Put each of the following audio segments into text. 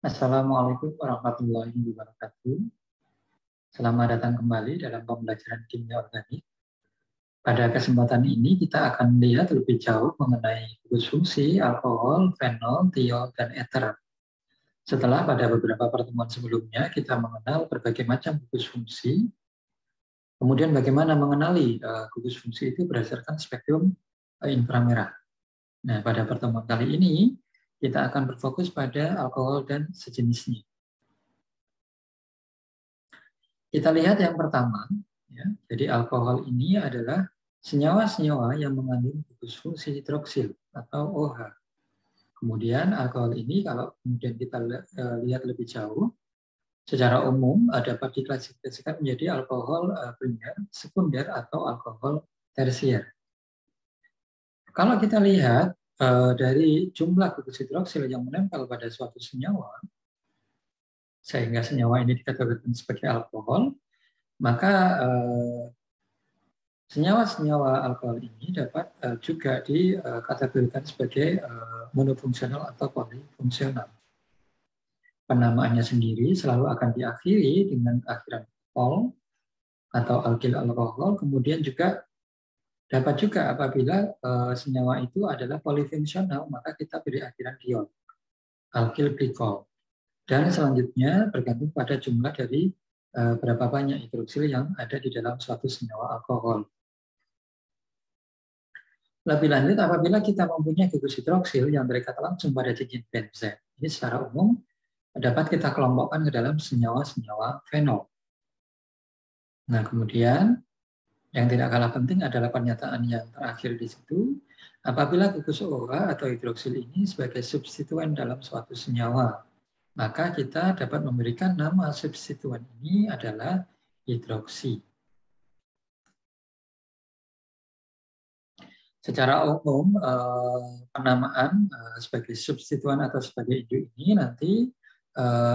Assalamualaikum warahmatullahi wabarakatuh. Selamat datang kembali dalam pembelajaran kimia organik. Pada kesempatan ini kita akan melihat lebih jauh mengenai gugus fungsi, alkohol, fenol, tiol, dan eter. Setelah pada beberapa pertemuan sebelumnya kita mengenal berbagai macam gugus fungsi, kemudian bagaimana mengenali gugus fungsi itu berdasarkan spektrum inframerah. Nah, pada pertemuan kali ini kita akan berfokus pada alkohol dan sejenisnya. Kita lihat yang pertama, ya. Jadi alkohol ini adalah senyawa-senyawa yang mengandung gugus fungsi hidroksil atau OH. Kemudian alkohol ini kalau kemudian kita lihat lebih jauh, secara umum dapat diklasifikasikan menjadi alkohol primer, sekunder, atau alkohol tersier. Kalau kita lihat dari jumlah gugus hidroksil yang menempel pada suatu senyawa, sehingga senyawa ini dikategorikan sebagai alkohol, maka senyawa-senyawa alkohol ini dapat juga dikategorikan sebagai monofungsional atau polifungsional. Penamaannya sendiri selalu akan diakhiri dengan akhiran -ol atau alkil alkohol, kemudian juga dapat juga apabila senyawa itu adalah polifungsional, maka kita beri akhiran -diol, alkil glikol. Dan selanjutnya bergantung pada jumlah dari berapa banyak hidroksil yang ada di dalam suatu senyawa alkohol. Lebih lanjut, apabila kita mempunyai gugus hidroksil yang berkaitan langsung pada cincin benzen, ini secara umum dapat kita kelompokkan ke dalam senyawa-senyawa fenol. Nah, kemudian yang tidak kalah penting adalah pernyataan yang terakhir di situ, apabila gugus OH atau hidroksil ini sebagai substituen dalam suatu senyawa, maka kita dapat memberikan nama substituen ini adalah hidroksi. Secara umum, penamaan sebagai substituen atau sebagai induk ini nanti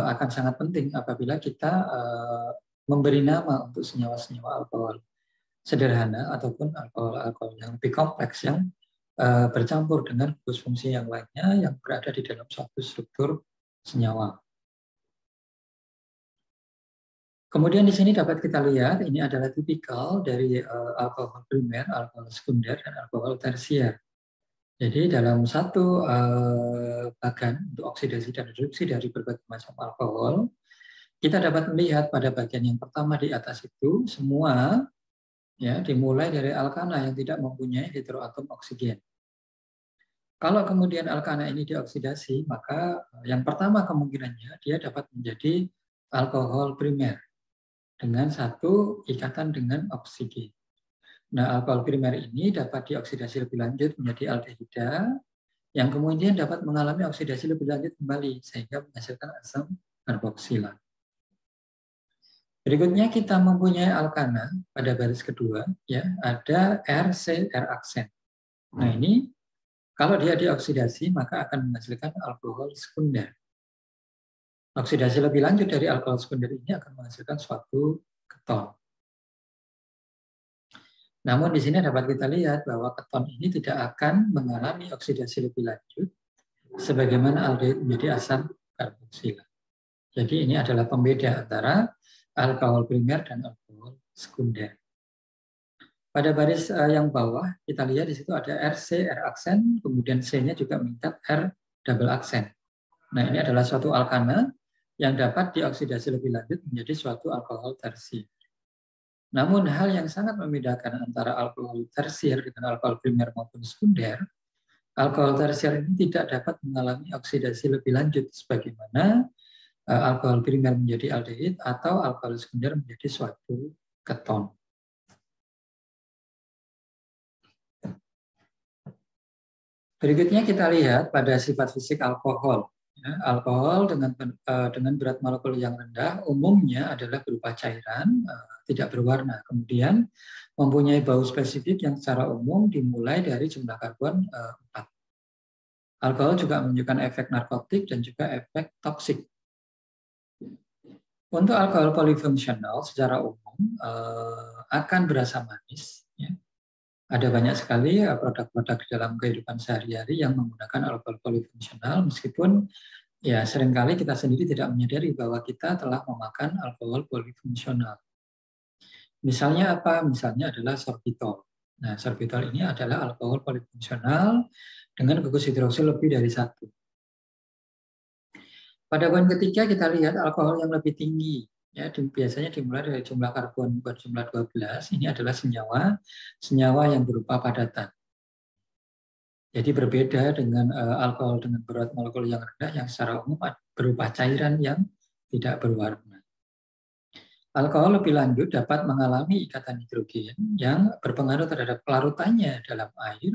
akan sangat penting apabila kita memberi nama untuk senyawa-senyawa alkohol sederhana ataupun alkohol yang lebih kompleks yang bercampur dengan gugus fungsi yang lainnya yang berada di dalam suatu struktur senyawa. Kemudian di sini dapat kita lihat ini adalah tipikal dari alkohol primer, alkohol sekunder, dan alkohol tersier. Jadi dalam satu bagan untuk oksidasi dan reduksi dari berbagai macam alkohol, kita dapat melihat pada bagian yang pertama di atas itu semua ya dimulai dari alkana yang tidak mempunyai heteroatom oksigen. Kalau kemudian alkana ini dioksidasi, maka yang pertama kemungkinannya dia dapat menjadi alkohol primer dengan satu ikatan dengan oksigen. Nah, alkohol primer ini dapat dioksidasi lebih lanjut menjadi aldehida, yang kemudian dapat mengalami oksidasi lebih lanjut kembali sehingga menghasilkan asam karboksilat. Berikutnya kita mempunyai alkana pada baris kedua, ya ada RCR aksen. Nah ini kalau dia dioksidasi maka akan menghasilkan alkohol sekunder. Oksidasi lebih lanjut dari alkohol sekunder ini akan menghasilkan suatu keton. Namun di sini dapat kita lihat bahwa keton ini tidak akan mengalami oksidasi lebih lanjut sebagaimana aldehid menjadi asam karboksilat. Jadi ini adalah pembeda antara alkohol primer dan alkohol sekunder. Pada baris yang bawah kita lihat di situ ada RC, R aksen, kemudian C-nya juga mengikat R double aksen. Nah ini adalah suatu alkana yang dapat dioksidasi lebih lanjut menjadi suatu alkohol tersier. Namun hal yang sangat membedakan antara alkohol tersier dengan alkohol primer maupun sekunder, alkohol tersier ini tidak dapat mengalami oksidasi lebih lanjut sebagaimana alkohol primer menjadi aldehid atau alkohol sekunder menjadi suatu keton. Berikutnya kita lihat pada sifat fisik alkohol. Ya, alkohol dengan berat molekul yang rendah umumnya adalah berupa cairan, tidak berwarna. Kemudian mempunyai bau spesifik yang secara umum dimulai dari jumlah karbon 4. Alkohol juga menunjukkan efek narkotik dan juga efek toksik. Untuk alkohol polifungsional secara umum akan berasa manis. Ya. Ada banyak sekali produk-produk dalam kehidupan sehari-hari yang menggunakan alkohol polifungsional meskipun Ya, seringkali kita sendiri tidak menyadari bahwa kita telah memakan alkohol polifungsional. Misalnya apa? Misalnya adalah sorbitol. Nah, sorbitol ini adalah alkohol polifungsional dengan gugus hidroksil lebih dari 1. Pada poin ketiga kita lihat alkohol yang lebih tinggi. Ya, biasanya dimulai dari jumlah karbon berjumlah 12. Ini adalah senyawa yang berupa padatan. Jadi berbeda dengan alkohol dengan berat molekul yang rendah yang secara umum berupa cairan yang tidak berwarna. Alkohol lebih lanjut dapat mengalami ikatan hidrogen yang berpengaruh terhadap larutannya dalam air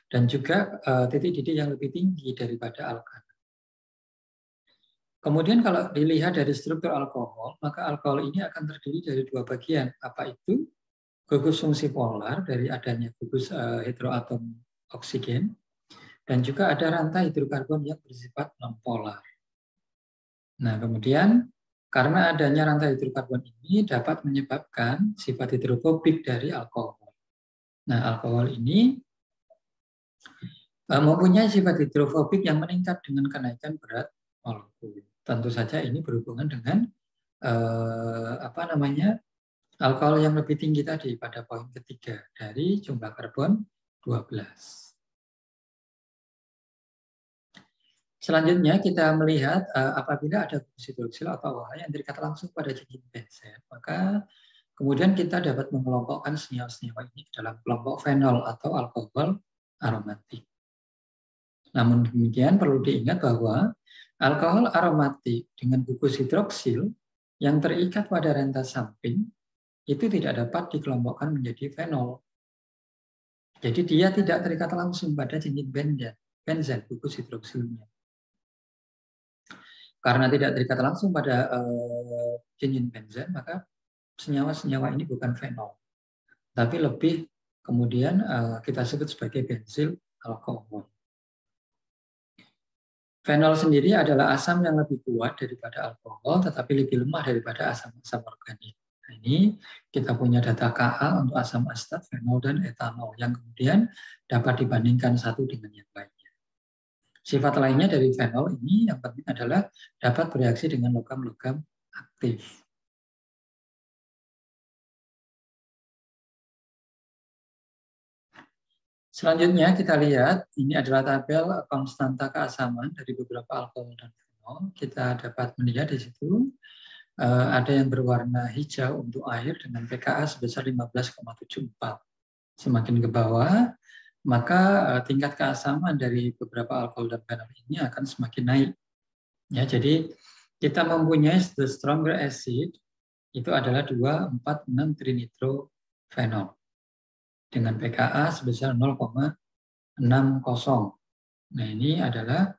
dan juga titik-titik yang lebih tinggi daripada alkana. Kemudian kalau dilihat dari struktur alkohol, maka alkohol ini akan terdiri dari 2 bagian. Apa itu? Gugus fungsi polar dari adanya gugus hidroatom oksigen, dan juga ada rantai hidrokarbon yang bersifat non-polar. Nah, kemudian karena adanya rantai hidrokarbon ini dapat menyebabkan sifat hidrofobik dari alkohol. Nah, alkohol ini mempunyai sifat hidrofobik yang meningkat dengan kenaikan berat molekul. Tentu saja ini berhubungan dengan alkohol yang lebih tinggi tadi pada poin ketiga dari jumlah karbon 12. Selanjutnya kita melihat apabila ada gugus hidroksil atau OH yang terikat langsung pada cincin benzen, maka kemudian kita dapat mengelompokkan senyawa-senyawa ini dalam kelompok fenol atau alkohol aromatik. Namun demikian perlu diingat bahwa alkohol aromatik dengan gugus hidroksil yang terikat pada rentas samping itu tidak dapat dikelompokkan menjadi fenol. Jadi dia tidak terikat langsung pada cincin benzen gugus hidroksilnya. Karena tidak terikat langsung pada cincin benzen, maka senyawa-senyawa ini bukan fenol, tapi lebih kemudian kita sebut sebagai bensil alkohol. Fenol sendiri adalah asam yang lebih kuat daripada alkohol, tetapi lebih lemah daripada asam-asam organik. Nah, ini kita punya data Ka untuk asam asetat, fenol, dan etanol, yang kemudian dapat dibandingkan satu dengan yang lainnya. Sifat lainnya dari fenol ini yang penting adalah dapat bereaksi dengan logam-logam aktif. Selanjutnya kita lihat, ini adalah tabel konstanta keasaman dari beberapa alkohol dan fenol. Kita dapat melihat di situ ada yang berwarna hijau untuk air dengan pKa sebesar 15,74. Semakin ke bawah, maka tingkat keasaman dari beberapa alkohol dan fenol ini akan semakin naik. Ya, jadi kita mempunyai the stronger acid itu adalah 2,4,6-trinitrofenol dengan pKa sebesar 0,60. Nah, ini adalah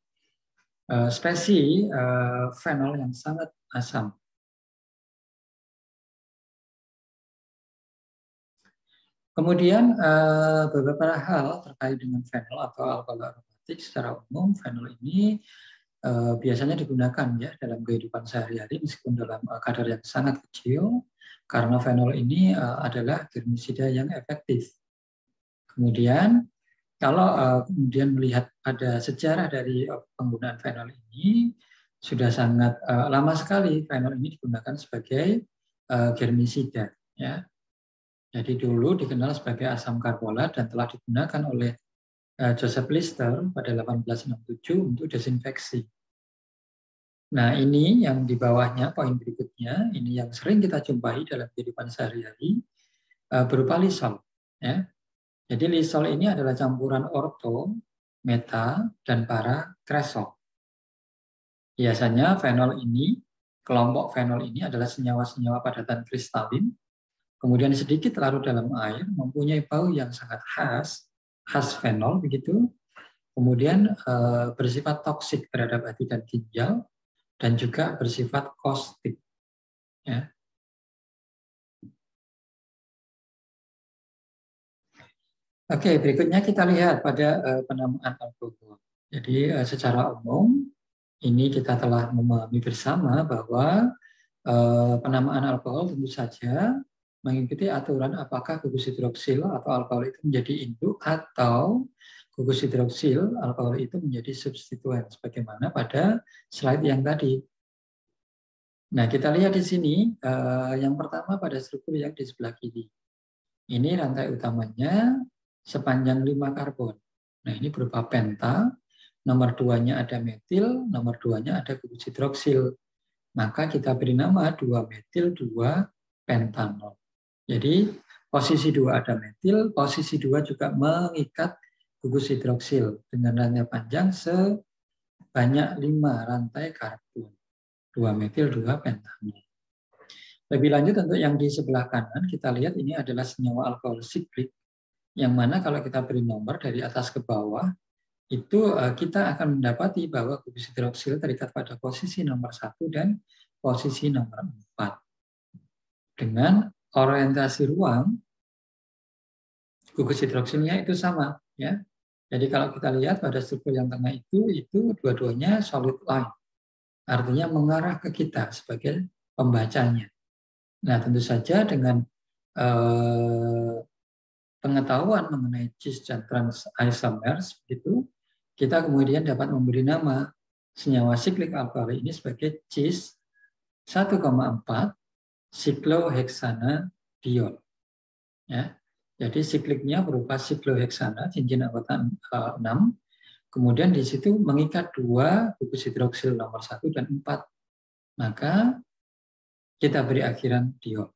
spesies fenol yang sangat asam. Kemudian beberapa hal terkait dengan fenol atau alkohol aromatik secara umum, fenol ini biasanya digunakan ya dalam kehidupan sehari-hari meskipun dalam kadar yang sangat kecil, karena fenol ini adalah germisida yang efektif. Kemudian kalau kemudian melihat pada sejarah dari penggunaan fenol ini, sudah sangat lama sekali fenol ini digunakan sebagai germisida ya. Jadi dulu dikenal sebagai asam karbolat dan telah digunakan oleh Joseph Lister pada 1867 untuk desinfeksi. Nah, ini yang di bawahnya, poin berikutnya, ini yang sering kita jumpai dalam kehidupan sehari-hari, berupa lisol. Ya. Jadi lisol ini adalah campuran orto, meta, dan para kresol. Biasanya fenol ini, kelompok fenol ini adalah senyawa-senyawa padatan kristalin, kemudian sedikit larut dalam air, mempunyai bau yang sangat khas fenol begitu, kemudian bersifat toksik terhadap hati dan ginjal, dan juga bersifat kaustik. Ya. Oke, berikutnya kita lihat pada penamaan alkohol. Jadi secara umum ini kita telah memahami bersama bahwa penamaan alkohol tentu saja mengikuti aturan apakah gugus hidroksil atau alkohol itu menjadi induk atau gugus hidroksil alkohol itu menjadi substituen sebagaimana pada slide yang tadi. Nah, kita lihat di sini yang pertama pada struktur yang di sebelah kiri. Ini rantai utamanya sepanjang 5 karbon. Nah, ini berupa penta, nomor 2-nya ada metil, nomor 2-nya ada gugus hidroksil. Maka kita beri nama 2-metil 2-pentanol. Jadi posisi 2 ada metil, posisi 2 juga mengikat gugus hidroksil dengan rantai panjang sebanyak 5 rantai karbon. 2-metil 2-pentanol. Lebih lanjut untuk yang di sebelah kanan, kita lihat ini adalah senyawa alkohol siklik, yang mana kalau kita beri nomor dari atas ke bawah, itu kita akan mendapati bahwa gugus hidroksil terikat pada posisi nomor 1 dan posisi nomor 4. Dengan orientasi ruang, gugus hidroksilnya itu sama. Ya. Jadi kalau kita lihat pada struktur yang tengah itu dua-duanya solid line. Artinya mengarah ke kita sebagai pembacanya. Nah, tentu saja dengan pengetahuan mengenai cis dan trans isomers, itu kita kemudian dapat memberi nama senyawa siklik alkohol ini sebagai cis 1,4 sikloheksanadiol. Ya, jadi sikliknya berupa sikloheksana, cincin anggota 6. Kemudian di situ mengikat 2 gugus hidroksil nomor 1 dan 4. Maka kita beri akhiran diol.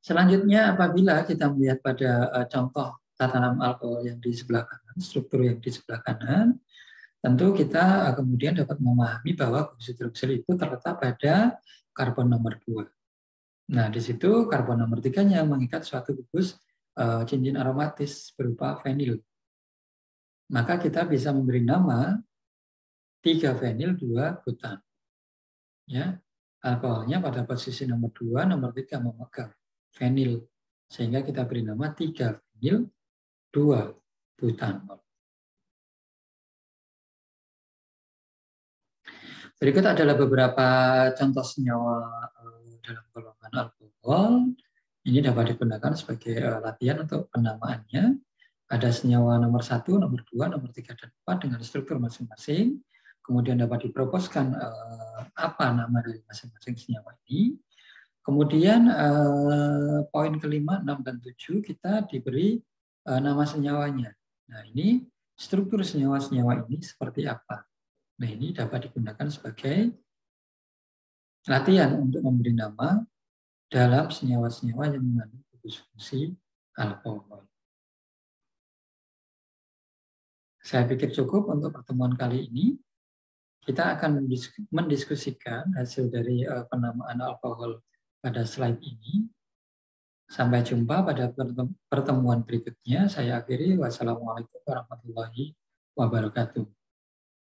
Selanjutnya apabila kita melihat pada contoh tatanan alkohol yang di sebelah kanan, struktur yang di sebelah kanan, tentu kita kemudian dapat memahami bahwa gugus hidroksil itu terletak pada karbon nomor 2. Nah, di situ karbon nomor 3-nya mengikat suatu gugus cincin aromatis berupa fenil. Maka kita bisa memberi nama 3-fenil 2-butan. Ya, alkoholnya pada posisi nomor 2, nomor 3 memegang fenil. Sehingga kita beri nama 3-fenil 2-butanol. Berikut adalah beberapa contoh senyawa dalam golongan alkohol. Ini dapat digunakan sebagai latihan untuk penamaannya. Ada senyawa nomor 1, nomor 2, nomor 3, dan 4 dengan struktur masing-masing. Kemudian dapat diproposkan apa nama dari masing-masing senyawa ini. Kemudian poin kelima, 6, dan 7 kita diberi nama senyawanya. Nah, ini struktur senyawa-senyawa ini seperti apa. Nah, ini dapat digunakan sebagai latihan untuk memberi nama dalam senyawa-senyawa yang mengandung gugus fungsi alkohol. Saya pikir cukup untuk pertemuan kali ini. Kita akan mendiskusikan hasil dari penamaan alkohol pada slide ini. Sampai jumpa pada pertemuan berikutnya. Saya akhiri. Wassalamualaikum warahmatullahi wabarakatuh.